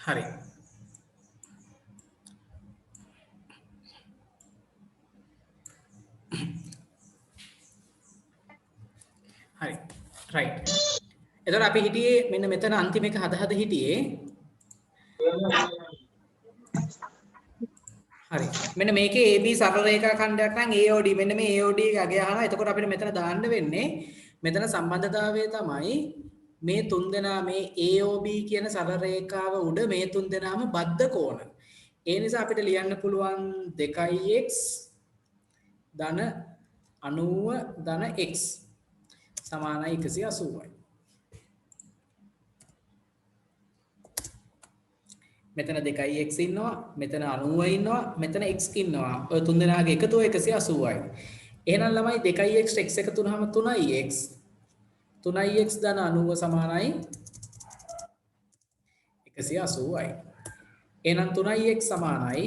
හරි. හරි. රයිට්. එතකොට අපි හිටියේ මෙන්න මෙතන අන්තිම එක හද හිටියේ. හරි. මෙන්න මේකේ AB සරල රේඛා ඛණ්ඩයක් නම් AOD මෙන්න මේ AOD එක අගය අහනවා. එතකොට අපිට මෙතන දාන්න වෙන්නේ මෙතන සම්බන්ධතාවය තමයි මේ තුන් දෙනා මේ AOB කියන සරල රේඛාව උඩ මේ තුන් දෙනාම බද්ධ කෝණ. ඒ නිසා අපිට ලියන්න පුළුවන් 2x ධන 90 ධන x සමානයි 180යි. මෙතන 2x ඉන්නවා, මෙතන 90 ඉන්නවා, මෙතන x ඉන්නවා. ඔය තුන් දෙනාගේ එකතුව 180යි. එහෙනම් ළමයි 2x x එකතු වුනහම 3x. 3x ධන 90 සමානයි 180යි. එහෙනම් 3x සමානයි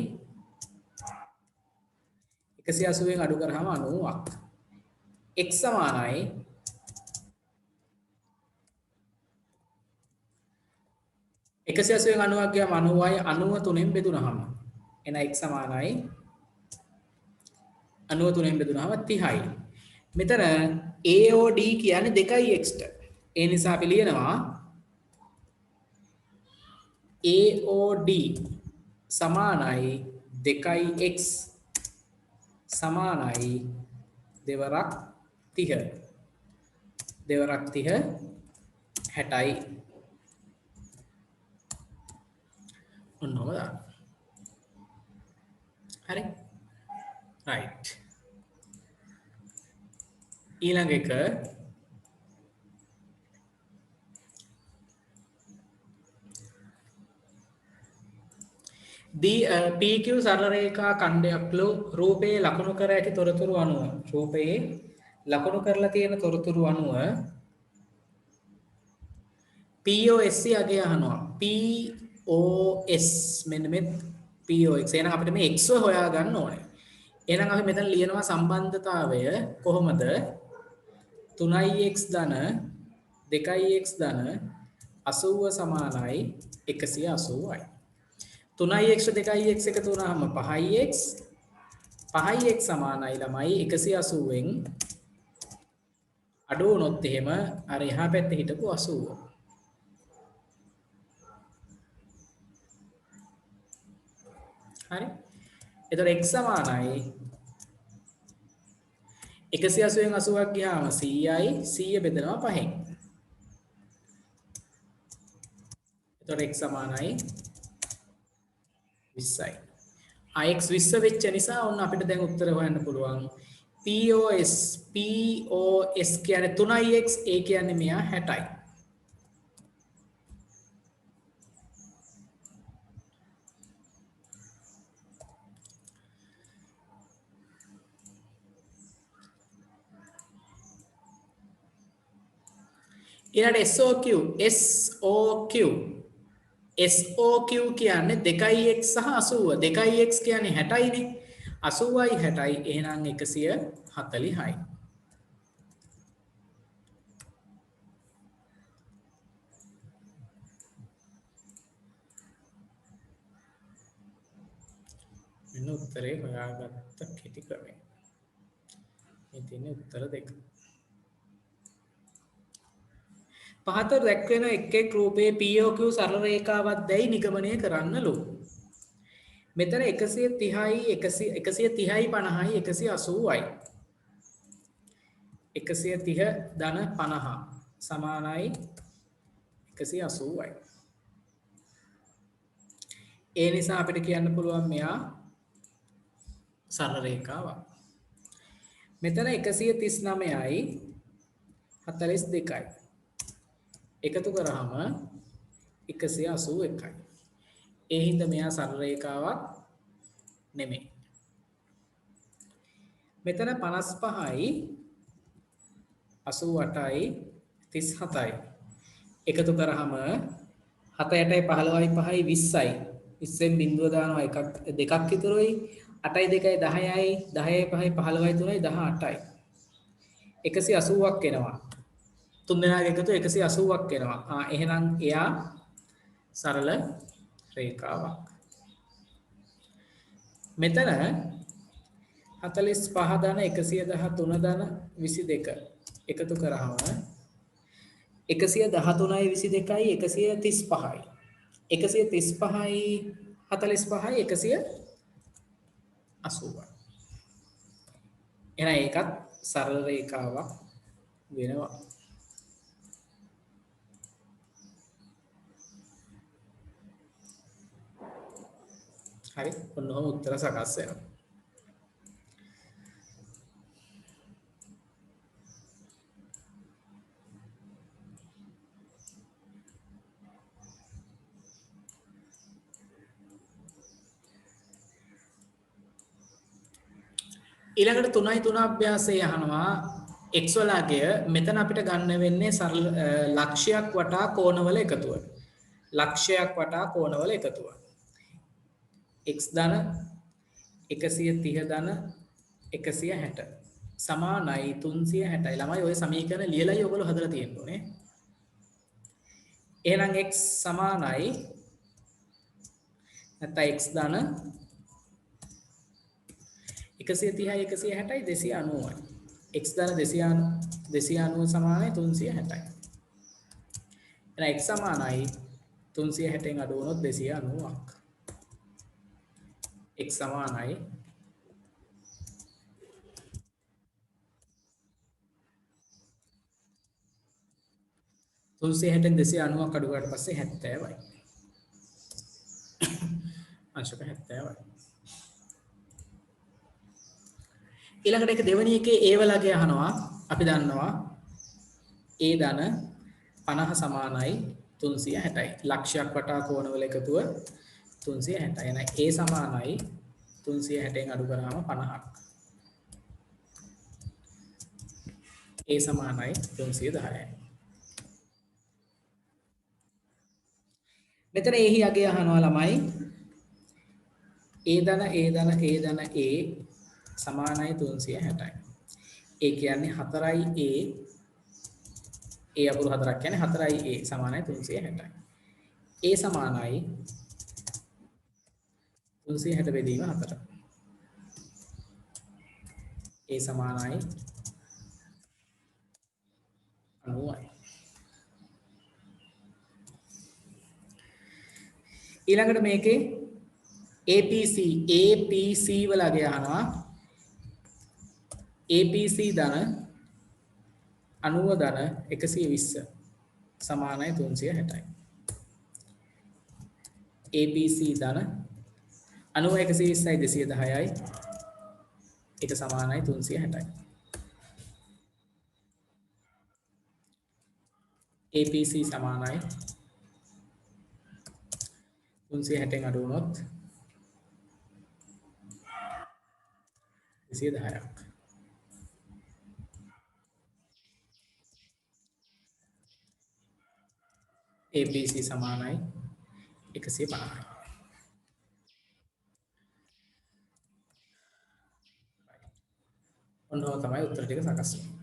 180ෙන් අඩු කරාම 90ක්. x සමානයි 180ෙන් 90ක් ගියාම 90යි 93ෙන් බෙදුනහම එන x සමානයි 93ෙන් බෙදුනහම 30යි. මෙතන AOD කියන්නේ 2x ට. ඒ නිසා අපි ලියනවා AOD සමානයි 2x සමානයි දෙවරක් 30. දෙවරක් 30 60යි. ඔන්නෝම දාන්න. හරි. රයිට්. ඊළඟ එක PQ සරල රේඛා ඛණ්ඩයක් රූපයේ ලකුණු කර ඇති තොරතුරු අනුව රූපයේ ලකුණු කරලා තියෙන තොරතුරු අනුව POSC අගය අහනවා. POS මෙන්න මේ POX. එහෙනම් අපිට මේ x හොයා ගන්න ඕනේ. එහෙනම් අපි මෙතන ලියනවා සම්බන්ධතාවය කොහොමද? 3x ධන 2x ධන 80 සමානයි 180යි. 3x 2x එකතු වුණාම 5x 5x සමානයි ළමයි 180ෙන් අඩු වුණොත් එහෙම අර එහා පැත්තේ හිටපු 80. හරි. එතකොට x සමානයි 180ෙන් 80ක් ගියාම 100යි 100 බෙදනවා 5ෙන්. එතකොට x සමානයි 20යි. x 20 වෙච්ච නිසා ඔන්න අපිට දැන් උත්තර හොයන්න පුළුවන්. POS කියන්නේ 3x ඒ කියන්නේ මෙයා 60යි. ඊළඟට SOQ කියන්නේ 2x සහ 80. 2x කියන්නේ 60යිනේ. 80යි 60යි එහෙනම් 140යි. මෙන්න උත්තරේ හොයාගත්ත කෙටි ක්‍රමය. මේ තියෙන උත්තර දෙක. පහත දැක්වෙන එක් රූපයේ POQ සරල රේඛාවක් දැයි නිගමනය කරන්නලු. මෙතන 130යි 130යි 50යි 180යි. 130 ධන 50 සමානයි 180යි. ඒ නිසා අපිට කියන්න පුළුවන් මෙයා සරල රේඛාවක්. මෙතන 139යි 42යි. එකතු කරාම 181යි. ඒ හින්දා මෙයා සරල රේඛාවක් නෙමෙයි. මෙතන 55යි 88යි 37යි. එකතු කරාම 7 8යි 15යි 5යි 20යි. 20ෙන් බිඳුව දානවා එකක් දෙකක් ඉතුරුයි. 8යි 2යි 10යි 10යි 5යි 15යි 3යි 18යි. 180ක් එනවා. තුන් දෙනාගේ එකතු 180ක් එනවා. එහෙනම් එයා සරල රේඛාවක්. මෙතන 45 ධන 113 ධන 22 එකතු කරාම 113යි 22යි 135යි 135යි 45යි 180යි. එහෙනම් ඒකත් සරල රේඛාවක් වෙනවා. හරි ඔන්නෝම උත්තර සකස් වෙනවා. ඊළඟට 3යි 3 අභ්‍යාසය අහනවා x වලාගය මෙතන අපිට ගන්න වෙන්නේ සරල ලක්ෂයක් වටා කෝණවල එකතුව. ලක්ෂයක් වටා කෝණවල එකතුව. x ධන 130 ධන 160 සමානයි 360යි. ළමයි ඔය සමීකරණ ලියලායි ඔයගොල්ලෝ හදලා තියෙන්න ඕනේ. එහෙනම් x සමානයි නැත්නම් x ධන 130යි 160යි 290යි. x ධන 290 සමානයි 360යි. එහෙනම් x සමානයි 360න් අඩු වුණොත් 290ක්. x සමානයි 360න් 290ක් අඩු කරාට පස්සේ 70යි. අංශක 70යි. ඊළඟට එක දෙවෙනි එකේ a වලගේ අහනවා. අපි දන්නවා a ධන 50 සමානයි 360යි. ලක්ෂයක් වටා කෝණවල එකතුව 360යි. එහෙනම් a සමානයි 360න් අඩු කරාම 50ක්. a සමානයි 310යි. මෙතන එහි අගය අහනවා ළමයි a ධන සමානයි 360යි. ඒ කියන්නේ 4යි a අකුරු 4ක් කියන්නේ 4යි a සමානයි 360යි. a සමානයි 360 බෙදීම 4. a සමානයි 90යි. ඊළඟට මේකේ APC වලගේ අහනවා APC ධන 90 ධන 120 සමානයි 360යි. APC ධන 90 120යි 210යි ඒක සමානයි 360යි. APC සමානයි 360න් අඩු වුණොත් 210ක්. APC සමානයි 150යි. ඔන්නෝ තමයි උත්තර ටික සකස් වෙන්නේ.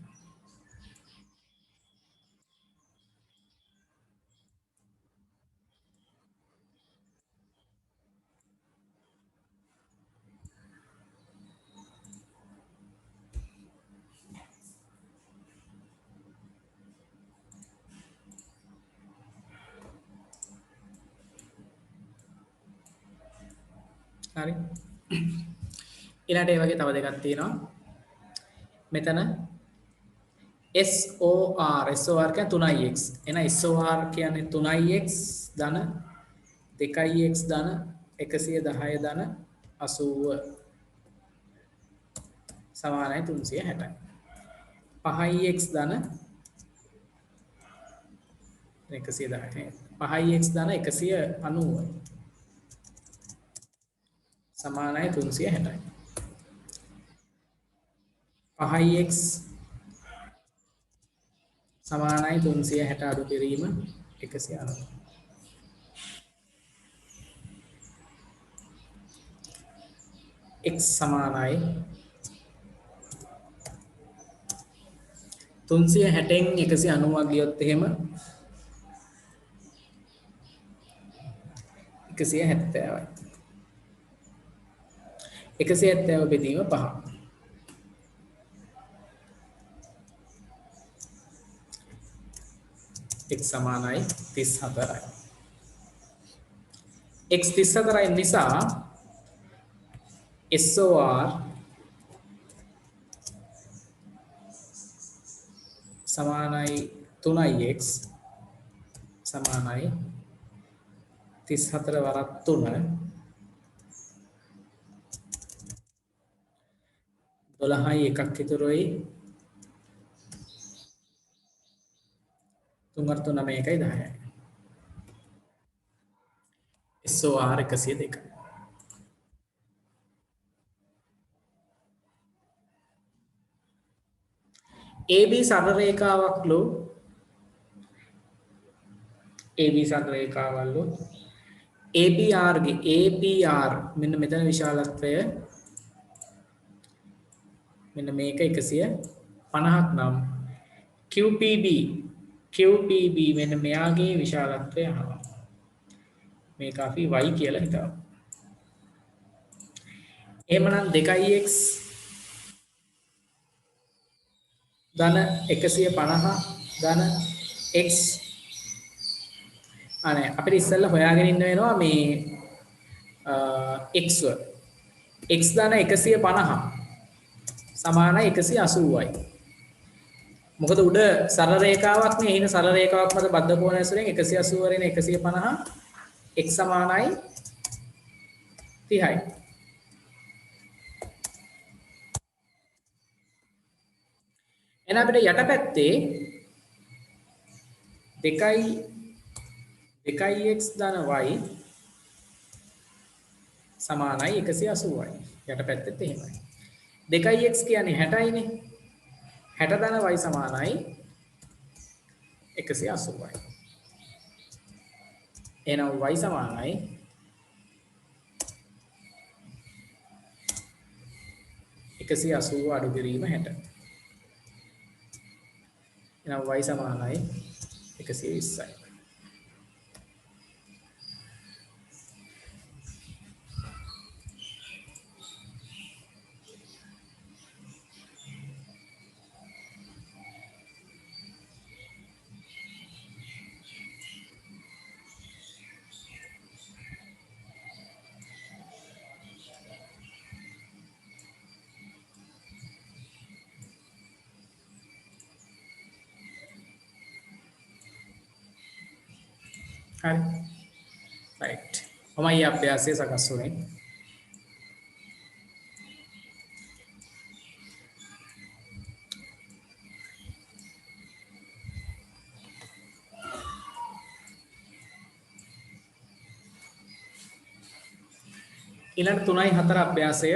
හරි ඊළඟට ඒ වගේ තව දෙකක් තියෙනවා. මෙතන SOR කියන්නේ 3x. එහෙනම් SOR කියන්නේ 3x ධන 2x ධන 110 ධන 80 සමානයි 360යි. 5x ධන 110යි. 5x ධන 190යි. සමානයි 360යි. 5x සමානයි 360 අඩු කිරීම 190. x සමානයි 360න් 190ක් ගියොත් එහෙම 170යි. 170 බෙදීම 5. x සමානයි 34යි. x 34යි නිසා SOR සමානයි 3x සමානයි 34 වරක් 3 12යි එකක් ඉතුරුයි 3 3 9යි 10යි. SOR 102. AB සරල රේඛාවක්ලු AB සරල රේඛාවල්ලු ABR ගේ APR මෙන්න මෙතන විශාලත්වය මෙන්න මේක 150ක් නම් QPB මෙන්න මෙයාගේ විශාලත්වය අහනවා. මේක අපි y කියලා හිතමු. එහෙමනම් 2x ධන 150 ධන x අනේ අපිට ඉස්සෙල්ලා හොයාගෙන ඉන්න වෙනවා මේ x ධන 150 සමානයි 180යි. මොකද උඩ සරල රේඛාවක් නේ. එහෙනම් සරල රේඛාවක් මත බද්ධ කෝණ ඇසුරෙන් 180 වරෙන් 150 x සමානයි 30යි. එහෙනම් අපිට යටපැත්තේ 2x ධන y සමානයි 180යි. යටපැත්තෙත් එහෙමයි. 2x කියන්නේ 60යිනේ. 60 ධන y සමානයි 180යි. එහෙනම් y සමානයි 180 අඩු කිරීම 60. එහෙනම් y සමානයි 120යි. හරි රයිට්. ඔමයි අභ්‍යාසය සකස් වුනේ. ඊළඟ 3යි 4 අභ්‍යාසය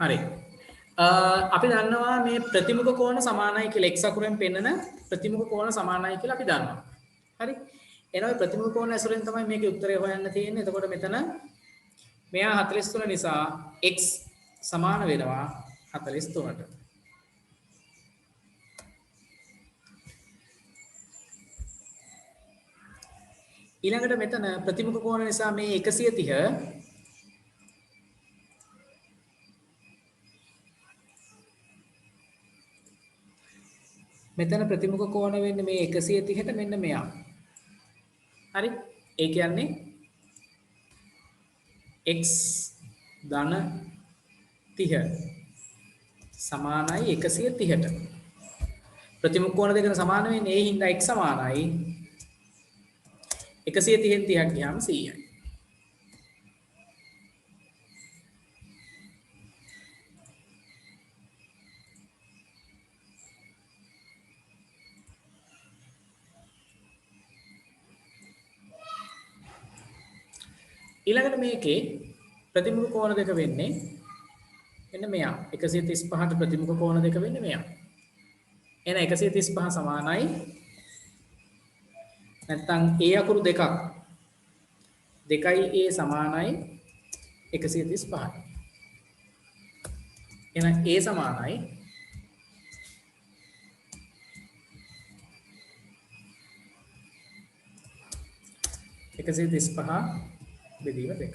හරි. අපි දන්නවා මේ ප්‍රතිමුඛ කෝණ සමානයි කියලා x අකුරෙන් පෙන්නන ප්‍රතිමුඛ කෝණ සමානයි කියලා අපි දන්නවා. හරි. එහෙනම් මේ ප්‍රතිමුඛ කෝණ ඇසුරෙන් තමයි මේකේ උත්තරය හොයන්න තියෙන්නේ. එතකොට මෙතන මෙයා 43 නිසා x සමාන වෙනවා 43ට. ඊළඟට මෙතන ප්‍රතිමුඛ කෝණ නිසා මේ 130 මෙතන ප්‍රතිමුඛ කෝණ වෙන්නේ මේ 130ට මෙන්න මෙයා. හරි. ඒ කියන්නේ x ධන 30 සමානයි 130ට. ප්‍රතිමුඛ කෝණ දෙකන සමාන වෙන්නේ ඒ හින්දා x සමානයි 130න් 30ක් ගියාම 100යි. ඊළඟට මේකේ ප්‍රතිමුඛ කෝණ දෙක වෙන්නේ මෙන්න මෙයා 135ට ප්‍රතිමුඛ කෝණ දෙක වෙන්නේ මෙයා. එහෙනම් 135 සමානයි නැත්නම් a අකුරු දෙකක් 2a සමානයි 135යි. එහෙනම් A සමානයි 135 බෙදීම 2.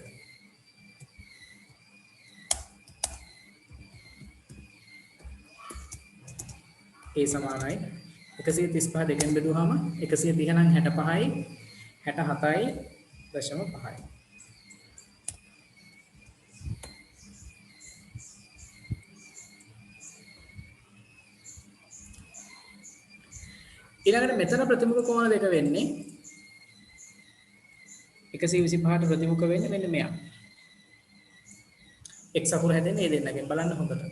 A සමානයි 135 දෙකෙන් බෙදුවාම 130 නම් 65යි 67.5යි. ඊළඟට මෙතන ප්‍රතිමුඛ කෝණ දෙක වෙන්නේ 125ට ප්‍රතිමුඛ වෙන්නේ මෙන්න මෙයා. x අකුර හැදෙන්නේ මේ දෙන්නගෙන් බලන්න හොඳට.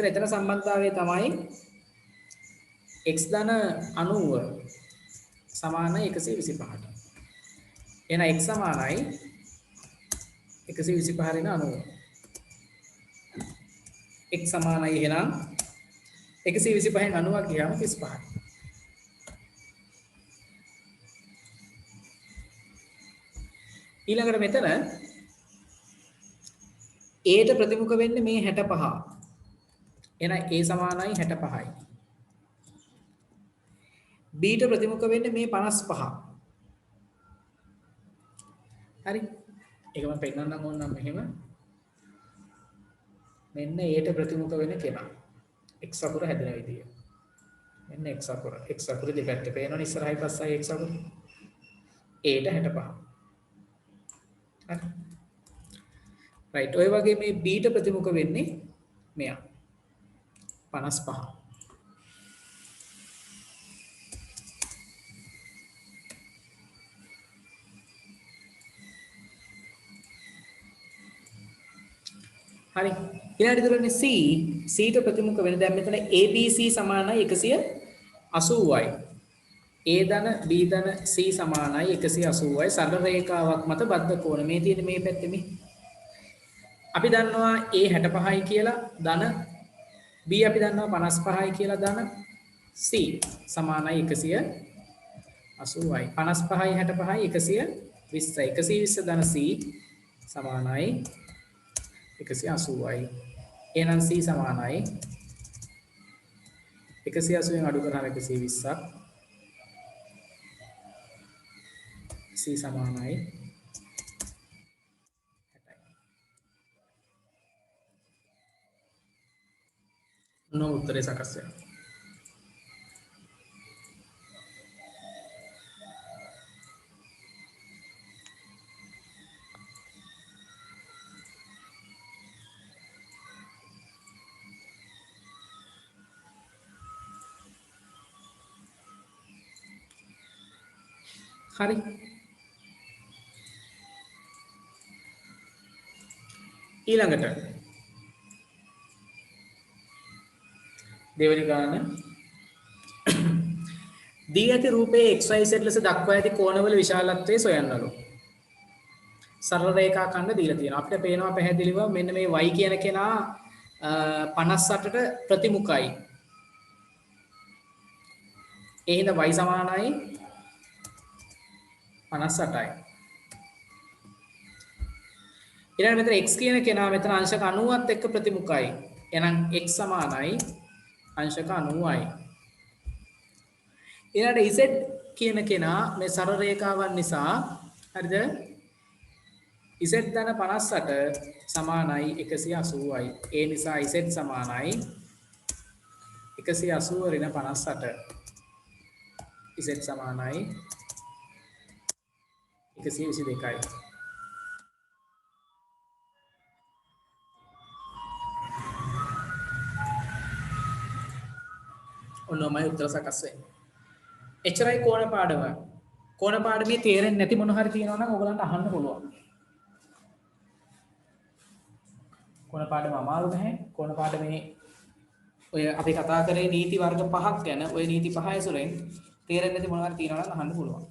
එතන සම්බන්ධතාවය තමයි x ධන 90 සමානයි 125ට. එහෙනම් x සමානයි 125 රින 90. x සමානයි එහෙනම් 125න් 90ක් ගියාම 35යි. ඊළඟට මෙතන A ට ප්‍රතිමුඛ වෙන්නේ මේ 65. එහෙනම් A සමානයි 65යි. B ට ප්‍රතිමුඛ වෙන්නේ මේ 55. හරි. ඒක මම පෙන්නන්නම් ඕනනම් මෙහෙම. මෙන්න A ට ප්‍රතිමුඛ වෙන කෙනා. x අකුර හැදෙන විදිය. මෙන්න x අකුර. x අකුර දෙපැත්තේ පේනවනේ ඉස්සරහයි පස්සයි x අකුර. A ට 65. හරි. right. ඔය වගේ මේ B ට ප්‍රතිමුඛ වෙන්නේ මෙයා. 55. හරි. ඊළඟට ඉතුරුනේ C ට ප්‍රතිමුඛ වෙන දැන් මෙතන ABC සමානයි 180යි. A ධන B ධන C සමානයි 180යි. සරල රේඛාවක් මත බද්ධ කෝණ මේ තියෙන මේ පැත්තේ මේ. අපි දන්නවා A 65යි කියලා ධන B අපි දන්නවා 55යි කියලා ධන C සමානයි 180යි. 55යි 65යි 120යි. 120 ධන C සමානයි 180යි. එහෙනම් C සමානයි 180ෙන් අඩු කරාම 120ක්. C සමානයි 60යි. නෝ උත්තරේ සකස් වෙනවා. හරි. ඊළඟට දෙවෙනි ගාන දී ඇති රූපයේ XYZ ලෙස දක්වා ඇති කෝණවල විශාලත්වය සොයන්නලු. සරල රේඛා ඛණ්ඩ දීලා තියෙනවා. අපිට පේනවා පැහැදිලිව මෙන්න මේ y කියන කෙනා 58ට ප්‍රතිමුඛයි. ඒ හින්දා y සමානයි 58යි. ඊළඟ මෙතන x කියන කෙනා මෙතන අංශක 90ත් එක්ක ප්‍රතිමුඛයි. එහෙනම් x සමානයි අංශක 90යි. ඊළඟට z කියන කෙනා මේ සරල රේඛාවන් නිසා හරිද? z ධන 58 සමානයි 180යි. ඒ නිසා z සමානයි 180 ඍණ 58. z සමානයි 122යි. ඔන්නෝමයි උත්තර සකස් වෙන්නේ. එච්චරයි කෝණ පාඩම. කෝණ පාඩමේ තේරෙන්නේ නැති මොන හරි තියෙනවා නම් ඔයගලන්ට අහන්න පුළුවන්. කෝණ පාඩම අමාරු නැහැ. කෝණ පාඩමේ ඔය අපි කතා කරේ නීති වර්ග 5ක් ගැන. ඔය නීති 5 ඇසුරෙන් තේරෙන්නේ නැති මොන හරි තියෙනවා නම් අහන්න පුළුවන්.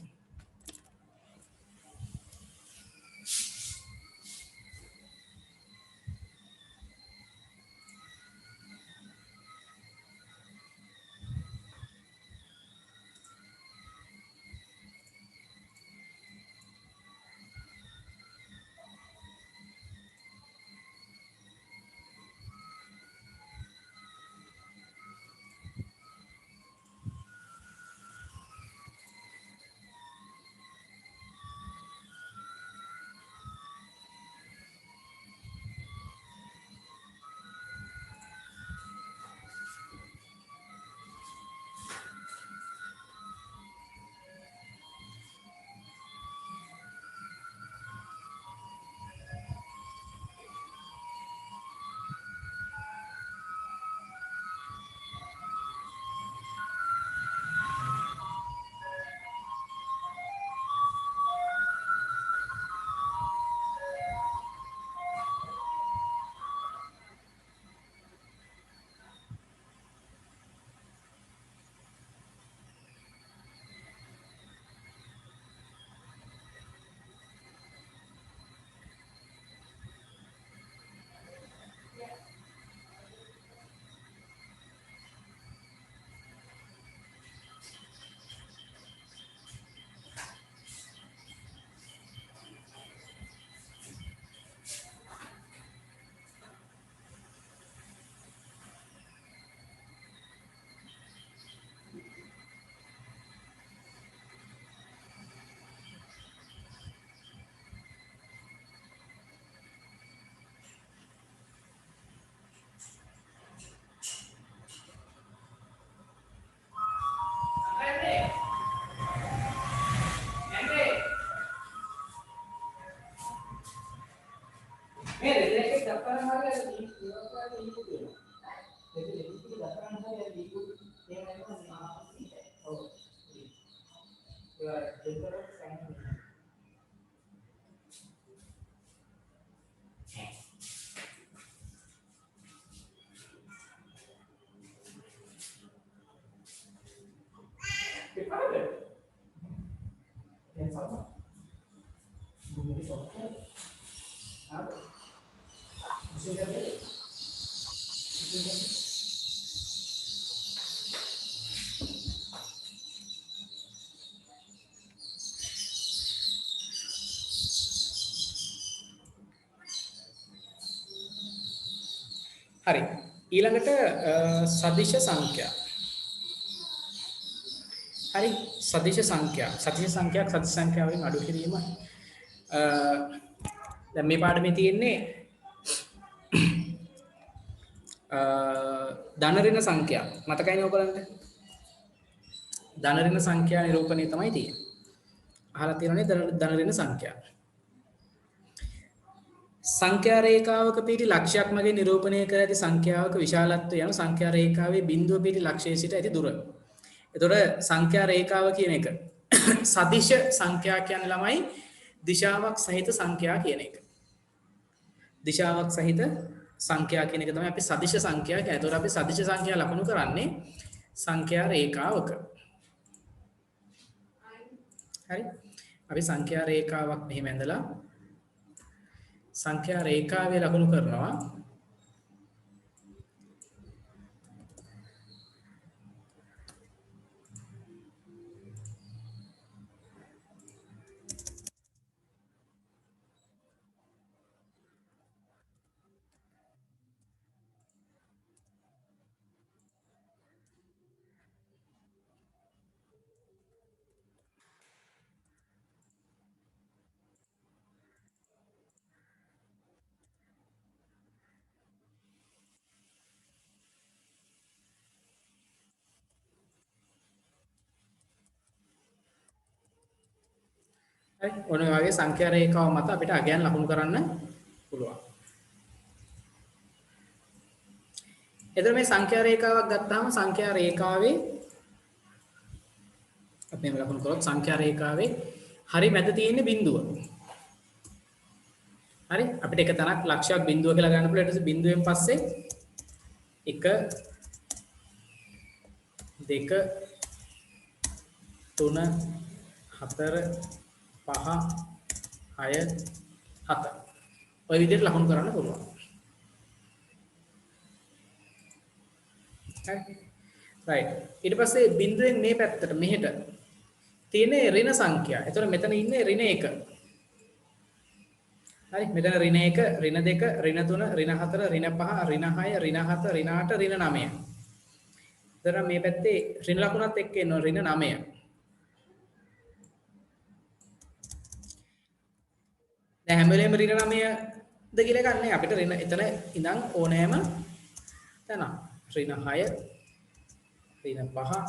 මේ රෙදෙකේ දක්වන හරියට දීපුවාගේ දීපු දෙනවා. රෙදෙකේ දක්වන හරියට දීපු එහෙම නැත්නම් ඔව්. ඒක දෙකකට සෑහෙන හරි ඊළඟට සදිශ සංඛ්‍යා හරි සදිශ සංඛ්‍යාවක් සදිශ සංඛ්‍යාවෙන් අඩු කිරීම දැන් මේ පාඩමේ තියෙන්නේ ධන ඍණ සංඛ්‍යා මතකයිනේ ඔයගලන්ට ධන ඍණ සංඛ්‍යා නිරූපණය තමයි තියෙන්නේ අහලා තියෙනනේ ධන ඍණ සංඛ්‍යා සංඛ්‍යා රේඛාවක පිටි ලක්ෂයක් මගින් නිරූපණය කර ඇති සංඛ්‍යාවක විශාලත්වය යන සංඛ්‍යා රේඛාවේ බිඳුව පිටි ලක්ෂයේ සිට ඇති දුර. එතකොට සංඛ්‍යා රේඛාව කියන එක සදිශ සංඛ්‍යා කියන්නේ ළමයි දිශාවක් සහිත සංඛ්‍යා කියන එක. දිශාවක් සහිත සංඛ්‍යා කියන එක තමයි අපි සදිශ සංඛ්‍යා කියන්නේ. එතකොට අපි සදිශ සංඛ්‍යා ලකුණු කරන්නේ සංඛ්‍යා රේඛාවක. හරි. අපි සංඛ්‍යා රේඛාවක් මෙහෙම ඇඳලා සංඛ්‍යා රේඛාවේ ලකුණු කරනවා හරි ඔන්න ඔය වගේ සංඛ්‍යා රේඛාව මත අපිට අගයන් ලකුණු කරන්න පුළුවන්. එතකොට මේ සංඛ්‍යා රේඛාවක් ගත්තාම සංඛ්‍යා රේඛාවේ අපි මේ ලකුණු කරොත් සංඛ්‍යා රේඛාවේ හරි මැද තියෙන බිඳුව. හරි අපිට එක තැනක් ලක්ෂයක් බිඳුව කියලා ගන්න පුළුවන්. ඊට පස්සේ බිඳුවෙන් පස්සේ 1 2 3 4 5 6 7 ඔය විදිහට ලකුණු කරන්න පුළුවන්. හරි රයිට් ඊට පස්සේ බිඳුවෙන් මේ පැත්තට මෙහෙට තියෙන ඍණ සංඛ්‍යා. එතකොට මෙතන ඉන්නේ ඍණ 1. හරි මෙතන ඍණ 1 ඍණ 2 ඍණ 3 ඍණ 4 ඍණ 5 ඍණ 6 ඍණ 7 ඍණ 8 ඍණ 9. එතන මේ පැත්තේ ඍණ ලකුණත් එක්ක එනවා ඍණ 9. දැන් හැම වෙලේම ඍණ 9ද කියලා ගන්නෑ අපිට ඍණ එතන ඉඳන් ඕනෑම තැන ඍණ 6 ඍණ 5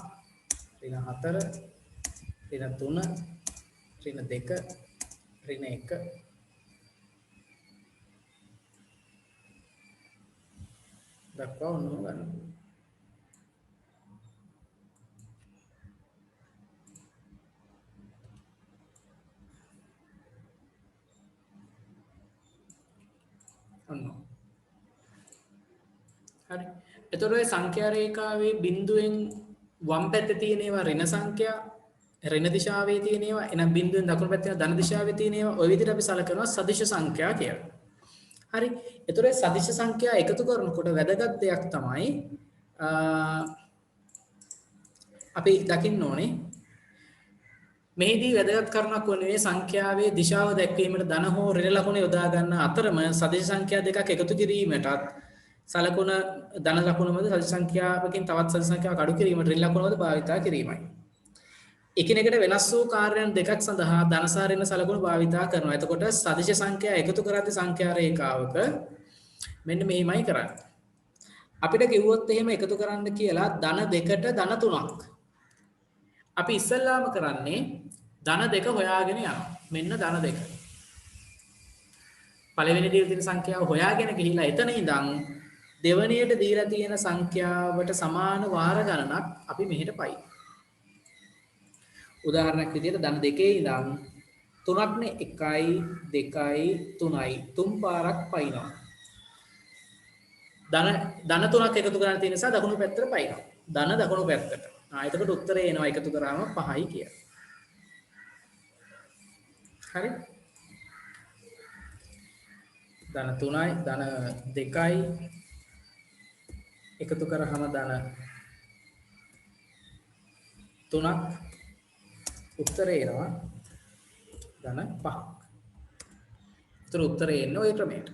ඍණ 4 ඍණ 3 ඍණ 2 ඍණ 1 දක්වා ඔන්න ගන්න. ඔන්න. හරි. එතකොට ඔය සංඛ්‍යා රේඛාවේ බිඳුවෙන් වම් පැත්තේ තියෙන ඒවා ඍණ සංඛ්‍යා, ඍණ දිශාවේ තියෙන ඒවා, එනම් බිඳුවෙන් දකුණු පැත්තේ ධන දිශාවේ තියෙන ඒවා ඔය විදිහට අපි සලකනවා සදිශ සංඛ්‍යා කියලා. හරි. එතකොට සදිශ සංඛ්‍යා එකතු කරනකොට වැදගත් දෙයක් තමයි අපි දකින්න ඕනේ මෙහිදී වැදගත් කරුණක් වන්නේ සංඛ්‍යාවේ දිශාව දැක්වීමට ධන හෝ ඍණ ලකුණ යොදා ගන්න අතරම සදිශ සංඛ්‍යා දෙකක් එකතු කිරීමටත් සලකුණ ධන ලකුණමද සදිශ සංඛ්‍යාවකින් තවත් සදිශ සංඛ්‍යාවක් අඩු කිරීමට ඍණ ලකුණමද භාවිතා කිරීමයි. එකිනෙකට වෙනස් වූ කාර්යයන් දෙකක් සඳහා ධන සහ ඍණ සලකුණු භාවිතා කරනවා. එතකොට සදිශ සංඛ්‍යා එකතු කරද්දී සංඛ්‍යා රේඛාවක මෙන්න මෙහිමයි කරන්නේ. අපිට කිව්වොත් එහෙම එකතු කරන්න කියලා ධන දෙකට ධන තුනක්. අපි ඉස්සල්ලාම කරන්නේ ධන දෙක හොයාගෙන යනවා. මෙන්න ධන දෙක. පළවෙනි දීලා තියෙන සංඛ්‍යාව හොයාගෙන ගිහිල්ලා එතන ඉඳන් දෙවනියට දීලා තියෙන සංඛ්‍යාවට සමාන වාර ගණනක් අපි මෙහෙට පයි. උදාහරණයක් විදිහට ධන දෙකේ ඉඳන් 3ක්නේ 1යි 2යි 3යි තුන් පාරක් පයින්නවා. ධන 3ක් එකතු කරලා තියෙන නිසා දකුණු පැත්තට පයින්නවා. ධන දකුණු පැත්තට. එතකොට උත්තරේ එනවා එකතු කරාම 5යි කියලා. හරි? ධන 3යි ධන 2යි එකතු කරාම ධන 3ක් උත්තරේ එනවා ධන 5ක්. ඒතර උත්තරේ එන්නේ ওই ක්‍රමයට.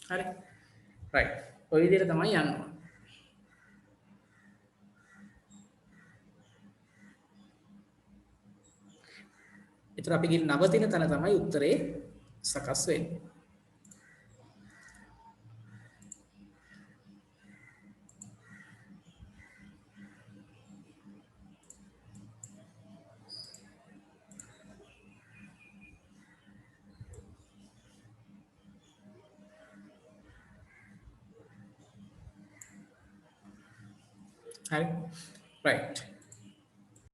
හරි රයිට් ඔය විදිහට තමයි යන්න ඕන. ඒතර අපි ගිහින් නවතින තැන තමයි උත්තරේ සකස් වෙන්නේ. හරි රයිට්